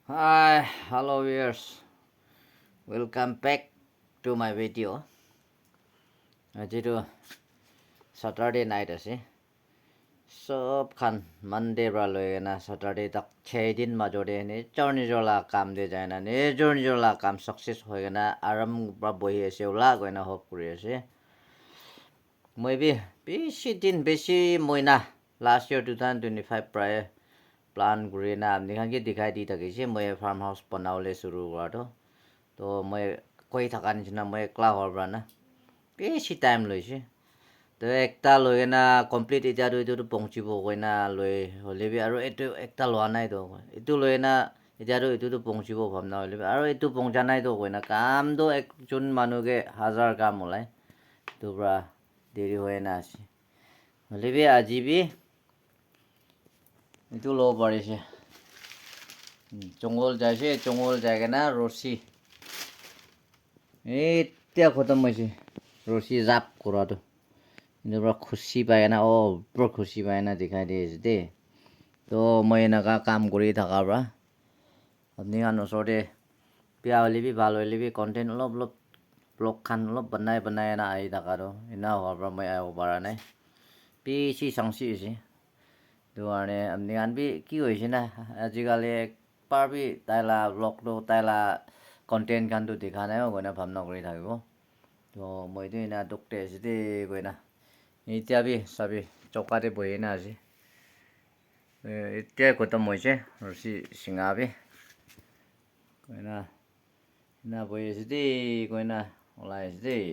Hi, hello viewers. Welcome back to my video. Jitu Saturday night ase. Sob khan Monday ra loi na Saturday tak 6 din ma jode ni chorni jola kam de jai na ne chorni jola kam success hoy na aram ba boi ase ula goi na hope kuri ase. Moi bi beshi din beshi moina last year 2025 praye plan kuri na amni khan ki dikhai di thakise moi farm house banaule shuru kora to. তো মই কৈ থকা নিচিনা মই ক্লা হোৱাৰ পৰা না বেছি টাইম লৈছে তো একটা লৈ না কমপ্লিট এতিয়াতো এইটোতো পहुঁচিব কৈ না লৈ হ'লে আৰু এইটো একটা লোৱা নাই তো এইটো লৈ না এতিয়াতো এইটোতো পহুঁচিব ভাবনা হ'লে আৰু এইটো পহুঁচা নাই তো কৈ না কামটো একজন মানুহকে হাজাৰ কাম ওলায় এইটোৰ পৰা দেৰি হৈ না আছে হ'লে আজি এইটো ল'ব পাৰিছে জংঘল যাইছে জংঘল যায়গে না ৰছী এতিয়া খতম হৈছে ৰছী জাপ কৰাটো কিন্তু পৰা খুচি পায় না বৰ খুচি পায় না দেখাই দি আছে দেই তো মই এনেকুৱা কাম কৰি থকাৰ পৰা আপুনি ওচৰতে বেয়া হ'লে ভাল হ'লে কণ্টেণ্ট অলপ ব্লগ খান অলপ বনাই না আহি থকাটো এনে হোৱাৰ পৰা মই আহিব পৰা নাই বেছি চাংচি হৈছে তো কাৰণে আপুনি কি হৈছে না আজিকালি একবাৰ তাইলা ব্লগটো তাইলা কণ্টেণ্ট খানটো দেখা নাই গৈ না ভাবনা কৰি থাকিব তো মইতো এনে দুখতে আছোঁ দেই গৈ না এতিয়া চাবি চকাতে বহি না আছে এতিয়াই খতম হৈছে ৰছী চিঙা গৈ না বহি আছোঁ দেই গৈ না ওলাই আছে দেই